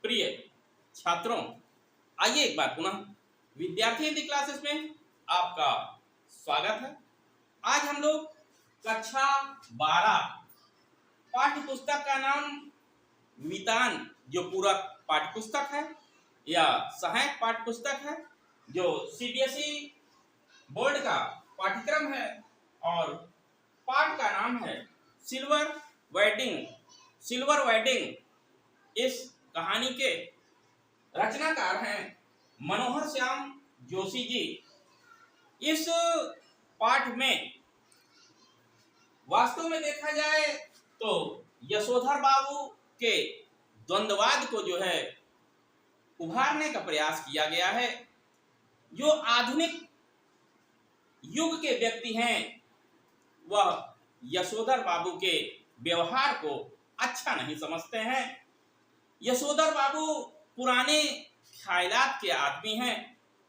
प्रिय छात्रों, आइए एक बार पुनः विद्यार्थी हिंदी क्लासेस में आपका स्वागत है। आज हम लोग कक्षा 12 पाठ्य पुस्तक का नाम मितान जो पूरक पाठ्य पुस्तक है या सहायक पाठ्य पुस्तक है जो सीबीएसई बोर्ड का पाठ्यक्रम है और पाठ का नाम है सिल्वर वेडिंग। सिल्वर वेडिंग इस कहानी के रचनाकार हैं मनोहर श्याम जोशी जी। इस पाठ में वास्तव में देखा जाए तो यशोधर बाबू के द्वंद्ववाद को जो है उभारने का प्रयास किया गया है। जो आधुनिक युग के व्यक्ति हैं वह यशोधर बाबू के व्यवहार को अच्छा नहीं समझते हैं। यशोधर बाबू पुराने ख्यालात के आदमी हैं,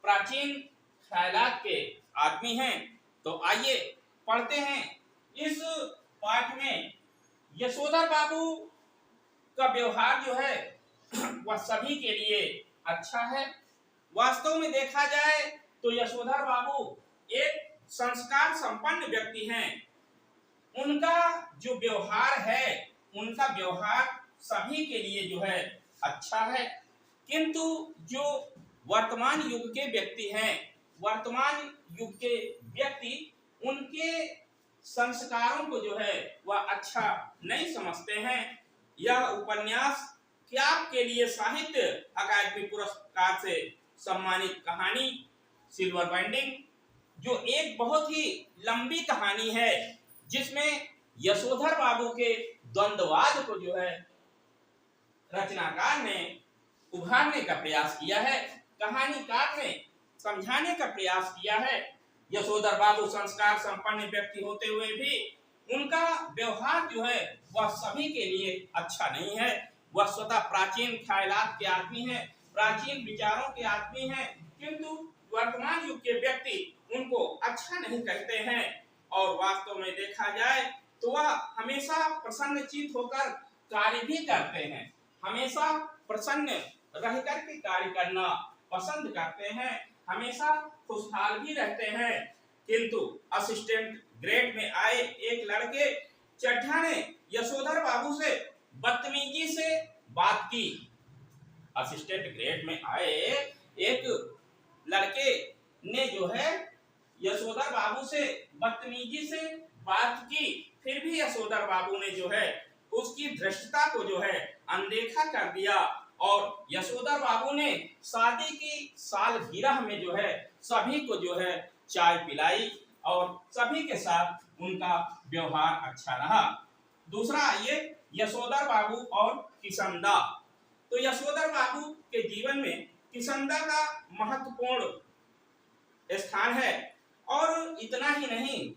प्राचीन ख्यालात के आदमी हैं। तो आइए पढ़ते हैं इस पाठ में। यशोधर बाबू का व्यवहार जो है वह सभी के लिए अच्छा है। वास्तव में देखा जाए तो यशोधर बाबू एक संस्कार संपन्न व्यक्ति हैं। उनका जो व्यवहार है, उनका व्यवहार सभी के लिए जो है अच्छा है। किंतु जो वर्तमान युग के व्यक्ति हैं, वर्तमान युग के व्यक्ति उनके संस्कारों को जो है वह अच्छा नहीं समझते हैं। यह उपन्यास क्या के लिए साहित्य अकादमी पुरस्कार से सम्मानित कहानी सिल्वर वेडिंग, जो एक बहुत ही लंबी कहानी है जिसमें यशोधर बाबू के द्वंद्ववाद को जो है रचनाकार ने उभारने का प्रयास किया है, कहानीकार ने समझाने का प्रयास किया है। यशोधर बाबू संस्कार संपन्न व्यक्ति होते हुए भी उनका व्यवहार जो है वह सभी के लिए अच्छा नहीं है। वह स्वतः प्राचीन ख्यालात के आदमी हैं, प्राचीन विचारों के आदमी हैं, किंतु वर्तमान युग के व्यक्ति उनको अच्छा नहीं कहते हैं। और वास्तव में देखा जाए तो वह हमेशा प्रसन्नचित्त होकर कार्य भी करते हैं, हमेशा प्रसन्न रहकर के कार्य करना पसंद करते हैं, हमेशा खुशहाल भी रहते हैं। किंतु असिस्टेंट ग्रेड में आए एक लड़के चड्ढा ने यशोधर बाबू से बदतमीजी से बात की। असिस्टेंट ग्रेड में आए एक लड़के ने जो है यशोधर बाबू से बदतमीजी से बात की, फिर भी यशोधर बाबू ने जो है उसकी धृष्टता को जो है अनदेखा कर दिया और यशोधर बाबू ने शादी की सालगिरह में जो है सभी को जो है चाय पिलाई और सभी के साथ उनका व्यवहार अच्छा रहा। दूसरा आइए यशोधर बाबू और किशनदा। तो यशोधर बाबू के जीवन में किशनदा का महत्वपूर्ण स्थान है और इतना ही नहीं,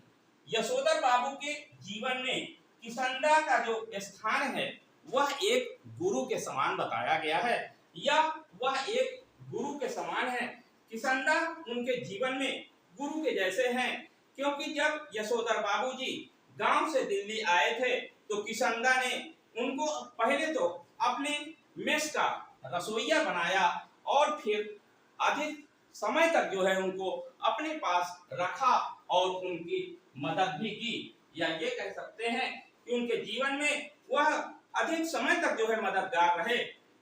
यशोधर बाबू के जीवन में किशनदा का जो स्थान है वह एक गुरु के समान बताया गया है, या वह एक गुरु के समान है। किशनदा उनके जीवन में गुरु के जैसे हैं, क्योंकि जब यशोधर बाबू जी गांव से दिल्ली आए थे तो किशनदा ने उनको पहले तो अपने मेस का रसोइया बनाया और फिर अधिक समय तक जो है उनको अपने पास रखा और उनकी मदद भी की, या ये कह सकते हैं कि उनके जीवन में वह अधिक समय तक जो है मददगार रहे।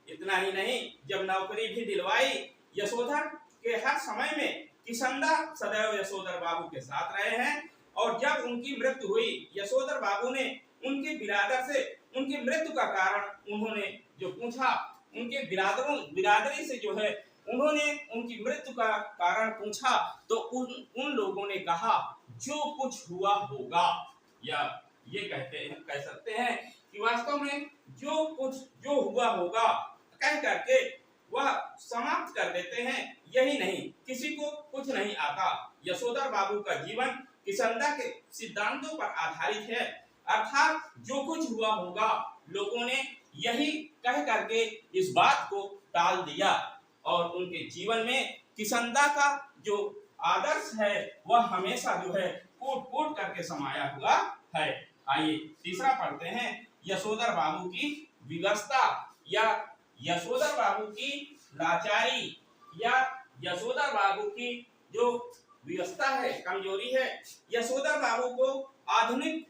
इतना ही नहीं, जब नौकरी भी दिलवाई यशोधर के हर समय में किशनदा सदैव यशोधर बाबू के साथ रहे हैं। और जब उनकी मृत्यु हुई, यशोधर बाबू ने उनके बिरादर से उनकी मृत्यु का कारण उन्होंने जो पूछा, उनके बिरादरी से जो है उन्होंने उनकी मृत्यु का कारण पूछा, तो उन लोगों ने कहा जो कुछ हुआ होगा, या ये कह सकते हैं कि वास्तव में जो हुआ होगा कह करके वह समाप्त कर देते हैं। यही नहीं, किसी को कुछ नहीं आता। यशोधर बाबू का जीवन किशनदा के सिद्धांतों पर आधारित है, अर्थात जो कुछ हुआ होगा, लोगों ने यही कह करके इस बात को टाल दिया और उनके जीवन में किशनदा का जो आदर्श है वह हमेशा जो है कूट करके समाया हुआ है। आइए तीसरा पढ़ते हैं, यशोधर बाबू की विवशता या यशोधर बाबू की लाचारी या यशोधर बाबू की जो व्यवस्था है, कमजोरी है, यशोधर बाबू को आधुनिक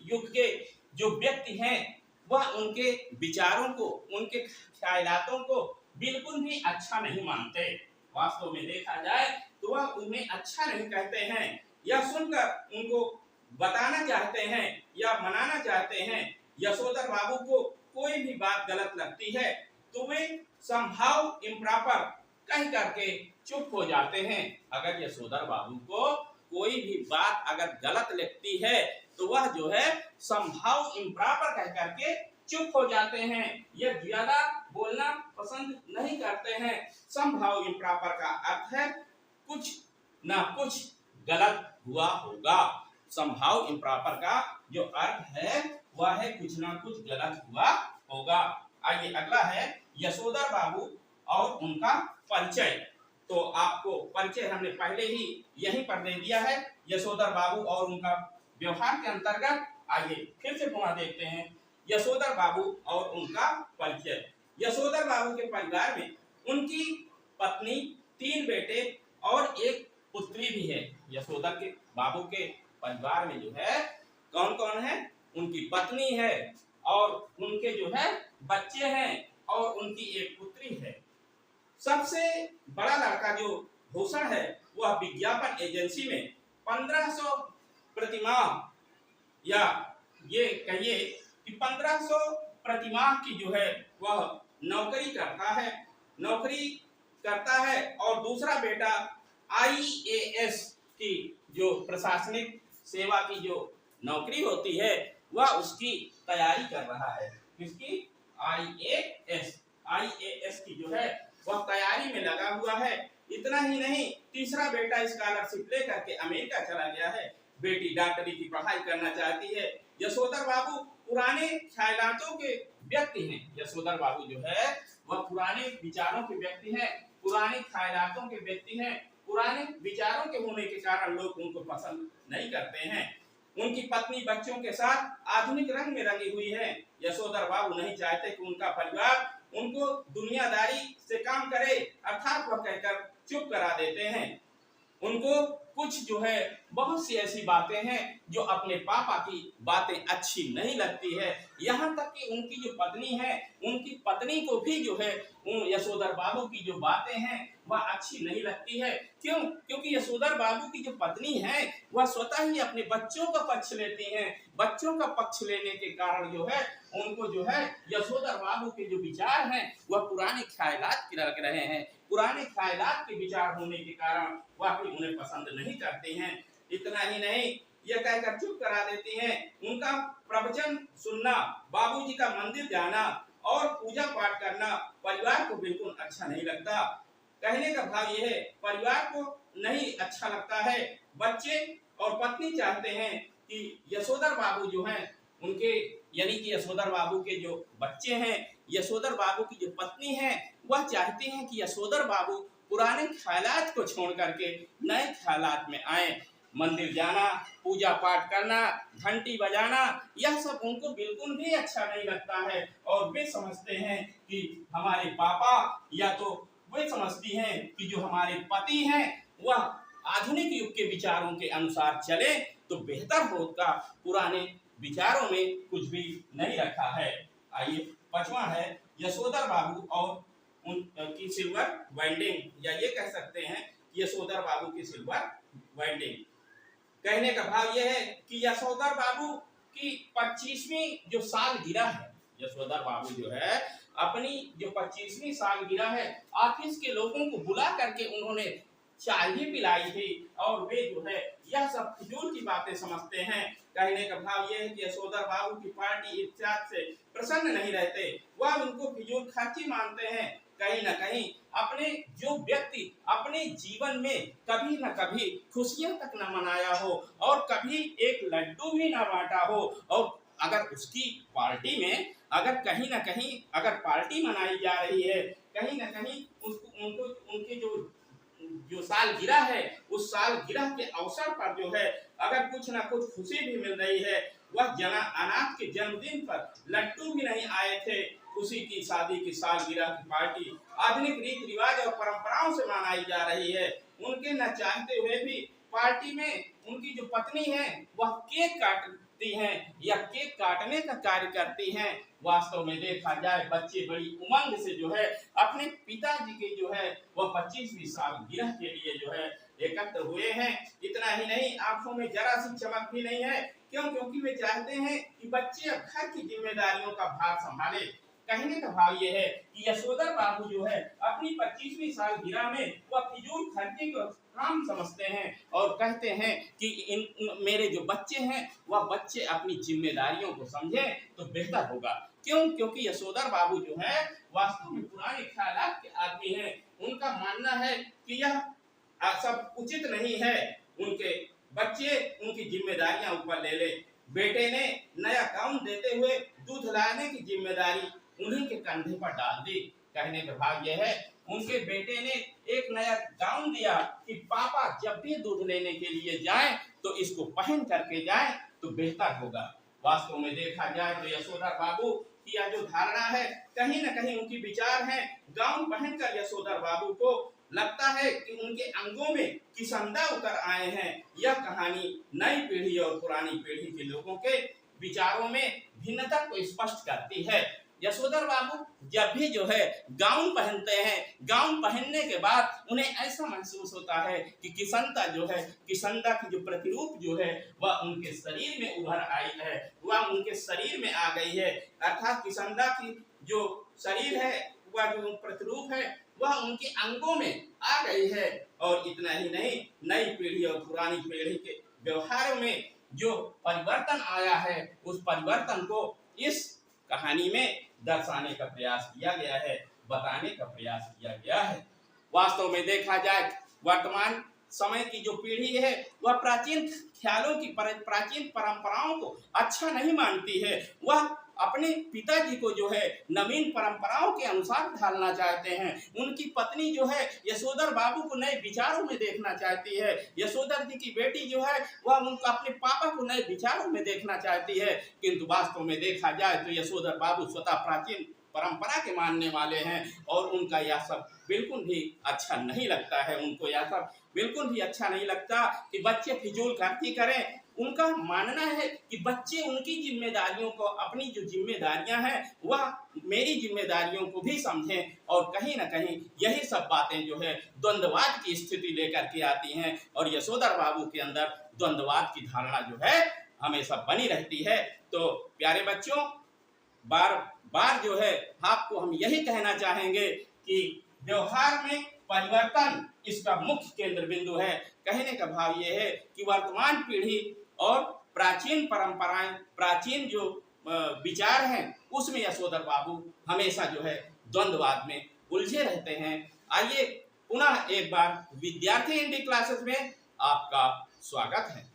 युग के जो व्यक्ति हैं वह उनके विचारों को, उनके ख्यालातों को बिल्कुल भी अच्छा नहीं मानते। वास्तव में देखा जाए तो वह उन्हें अच्छा नहीं कहते हैं। यह सुनकर उनको बताना चाहते हैं या मनाना चाहते हैं। यशोधर बाबू को कोई भी बात गलत लगती है तो वे संभाव इम्प्रॉपर कह करके चुप हो जाते हैं। अगर यशोधर बाबू को कोई भी बात अगर गलत लगती है तो वह जो है संभाव इम्प्रॉपर कह करके चुप हो जाते हैं। यह ज्यादा बोलना पसंद नहीं करते हैं। संभाव इम्प्रॉपर का अर्थ है कुछ ना कुछ गलत हुआ होगा। संभाव इम्प्रॉपर का जो अर्थ है वह है कुछ ना कुछ गलत हुआ होगा। आइए अगला है यशोधर बाबू और उनका परिचय। तो आपको परिचय हमने पहले ही यहीं पर दे दिया है यशोधर बाबू और उनका व्यवहार के अंतर्गत। आइए फिर से पुनः देखते हैं यशोधर बाबू और उनका परिचय। यशोधर बाबू के परिवार में उनकी पत्नी, 3 बेटे और एक पुत्री भी है। यशोधर के बाबू के परिवार में जो है कौन कौन है? उनकी पत्नी है और उनके जो है बच्चे हैं और उनकी एक पुत्री है। सबसे बड़ा लड़का जो भूषण है वह विज्ञापन एजेंसी में 1500 प्रतिमाह या ये कहिए कि 1500 प्रतिमाह की जो है वह नौकरी करता है और दूसरा बेटा IAS की जो प्रशासनिक सेवा की जो नौकरी होती है वह उसकी तैयारी कर रहा है। किसकी? IAS की जो है वह तैयारी में लगा हुआ है। इतना ही नहीं, तीसरा बेटा स्कॉलरशिप लेकर के अमेरिका चला गया है। बेटी डॉक्टरी की पढ़ाई करना चाहती है। यशोधर बाबू पुराने ख्यालातों के व्यक्ति हैं। यशोधर बाबू जो है वह पुराने विचारों के व्यक्ति हैं, पुराने ख्यालातों के व्यक्ति हैं। पुराने विचारों के होने के कारण लोग उनको पसंद नहीं करते हैं। उनकी पत्नी बच्चों के साथ आधुनिक रंग में रंगी हुई है। यशोधर बाबू नहीं चाहते कि उनका परिवार उनको दुनियादारी से काम करे, अर्थात वह कहकर चुप करा देते हैं। उनको कुछ जो है बहुत सी ऐसी बातें हैं जो अपने पापा की बातें अच्छी नहीं लगती है। यहाँ तक कि उनकी जो पत्नी है, उनकी पत्नी को भी जो है यशोधर बाबू की जो बातें हैं वह अच्छी नहीं लगती है। क्यों? क्योंकि यशोधर बाबू की जो पत्नी है वह स्वतः ही अपने बच्चों का पक्ष लेती हैं। बच्चों का पक्ष लेने के कारण जो है उनको जो है यशोधर बाबू के जो विचार हैं वह पुराने ख्यालात की लग रहे हैं। पुराने ख्यालात के विचार होने के कारण वह भी उन्हें पसंद नहीं करते हैं। इतना ही नहीं, यह कहकर चुप करा देती हैं। उनका प्रवचन सुनना, बाबूजी का मंदिर जाना और पूजा पाठ करना परिवार को बिल्कुल अच्छा नहीं लगता। कहने का भाव यह है परिवार को नहीं अच्छा लगता है। बच्चे और पत्नी चाहते हैं कि यशोधर बाबू जो हैं उनके यानी कि यशोधर बाबू के जो बच्चे हैं, यशोधर बाबू की जो पत्नी है वह चाहती हैं कि यशोधर बाबू पुराने ख्यालात को छोड़ करके नए ख्यालात में आए। मंदिर जाना, पूजा पाठ करना, घंटी बजाना, यह सब उनको बिल्कुल भी अच्छा नहीं लगता है। और वे समझते हैं कि हमारे पापा या तो वे समझती हैं कि जो हमारे पति हैं वह आधुनिक युग के विचारों के अनुसार चले तो बेहतर होगा। पुराने विचारों में कुछ भी नहीं रखा है। आइए 5वां है यशोधर बाबू और उनकी सिल्वर वाइंडिंग, या ये कह सकते हैं यशोधर बाबू की सिल्वर वाइंडिंग। कहने का भाव यह है कि यशोधर बाबू की 25वीं जो सालगिरह है, यशोधर बाबू जो है अपनी जो 25वीं सालगिरह है ऑफिस के लोगों को बुला करके उन्होंने चाय भी पिलाई थी और वे जो है यह सब फिजूल की बातें समझते हैं। कहने का भाव यह है कि यशोधर बाबू की पार्टी इत्यादि से प्रसन्न नहीं रहते, वह उनको फिजूल खर्ची मानते हैं। कहीं न कहीं अपने जो व्यक्ति अपने जीवन में कभी न कभी खुशियां तक न मनाया हो और कभी एक लड्डू भी न बांटा हो, और अगर उसकी पार्टी में अगर कहीं न कहीं अगर पार्टी मनाई जा रही है, कहीं न कहीं उनको उनके जो सालगिरह है उस सालगिरह के अवसर पर जो है अगर कुछ ना कुछ खुशी भी मिल रही है, वह अनाथ के जन्मदिन पर लड्डू भी नहीं आए थे, उसी की शादी की सालगिरह की पार्टी आधुनिक रीति रिवाज और परंपराओं से मनाई जा रही है। उनके न चाहते हुए भी पार्टी में उनकी जो पत्नी है वह केक काटती हैं या केक काटने का कार्य करती हैं। वास्तव में देखा जाए बच्चे बड़ी उमंग से जो है अपने पिताजी के जो है वह 25वीं सालगिरह के लिए जो है एकत्र हुए हैं। इतना ही नहीं, आंखों में जरा सी चमक भी नहीं है। क्यों? क्योंकि वे चाहते हैं कि बच्चे अब घर की जिम्मेदारियों का भार संभाले। कहने का भाव ये है कि यशोधर बाबू जो है अपनी 25वीं सालगिरह में वह फिजूल खर्ची को काम समझते हैं और कहते हैं कि मेरे जो बच्चे हैं वह बच्चे अपनी जिम्मेदारियों को समझें तो बेहतर होगा। क्यों? क्योंकि यशोधर बाबू जो है वास्तव में पुराने ख्यालात के आदमी हैं। उनका मानना है कि यह सब उचित नहीं है, उनके बच्चे उनकी जिम्मेदारियां ऊपर ले ले। बेटे ने नया गाउन देते हुए दूध लाने की जिम्मेदारी उन्हीं के कंधे पर डाल दी। कहने का भाव यह है उनके बेटे ने एक नया गाउन दिया कि पापा जब भी दूध लेने के लिए जाएं तो इसको पहन करके जाएं तो बेहतर होगा। वास्तव में देखा जाए तो यशोधर बाबू की यह जो धारणा है कहीं न कहीं उनकी विचार है। गाउन पहनकर यशोधर बाबू को लगता है कि उनके अंगों में किसंदा उतर आए हैं। यह कहानी नई पीढ़ी और पुरानी पीढ़ी के लोगों के विचारों में भिन्नता को स्पष्ट करती है। यशोधर बाबू जब भी जो है गाउन पहनते हैं, गाउन पहनने के बाद उन्हें ऐसा महसूस होता है कि किसंदा जो है, किसंदा की जो प्रतिरूप जो है वह उनके शरीर में उभर आई है, वह उनके शरीर में आ गई है। अर्थात किसंदा की जो शरीर है वह जो प्रतिरूप है वह उनके अंगों में आ गई है। और इतना ही नहीं, नई पीढ़ी और पुरानी पीढ़ी के व्यवहारों में जो परिवर्तन आया है उस परिवर्तन को इस कहानी में दर्शाने का प्रयास किया गया है, बताने का प्रयास किया गया है। वास्तव में देखा जाए वर्तमान समय की जो पीढ़ी है वह प्राचीन ख्यालों की प्राचीन परंपराओं को अच्छा नहीं मानती है। वह अपने पिताजी को जो है नवीन परंपराओं के अनुसार ढालना चाहते हैं। उनकी पत्नी जो है यशोधर बाबू को नए विचारों में देखना चाहती है। यशोधर जी की बेटी जो है वह उनका अपने पापा को नए विचारों में देखना चाहती है। किंतु वास्तव में देखा जाए तो यशोधर बाबू स्वतः प्राचीन परंपरा के मानने वाले हैं और उनका यह सब बिल्कुल भी अच्छा नहीं लगता है। उनको यह सब बिल्कुल भी अच्छा नहीं लगता कि बच्चे फिजूल खर्ची करें। उनका मानना है कि बच्चे उनकी जिम्मेदारियों को, अपनी जो जिम्मेदारियां हैं वह मेरी जिम्मेदारियों को भी समझें। और कहीं ना कहीं यही सब बातें जो है द्वंद्ववाद की स्थिति लेकर के आती हैं और यशोधर बाबू के अंदर द्वंद्ववाद की धारणा जो है हमेशा बनी रहती है। तो प्यारे बच्चों, बार बार जो है आपको हम यही कहना चाहेंगे कि व्यवहार में परिवर्तन इसका मुख्य केंद्र बिंदु है। कहने का भाव यह है कि वर्तमान पीढ़ी और प्राचीन परंपराएं, प्राचीन जो विचार हैं उसमें यशोधर बाबू हमेशा जो है द्वंद्ववाद में उलझे रहते हैं। आइए पुनः एक बार विद्यार्थी हिंदी क्लासेस में आपका स्वागत है।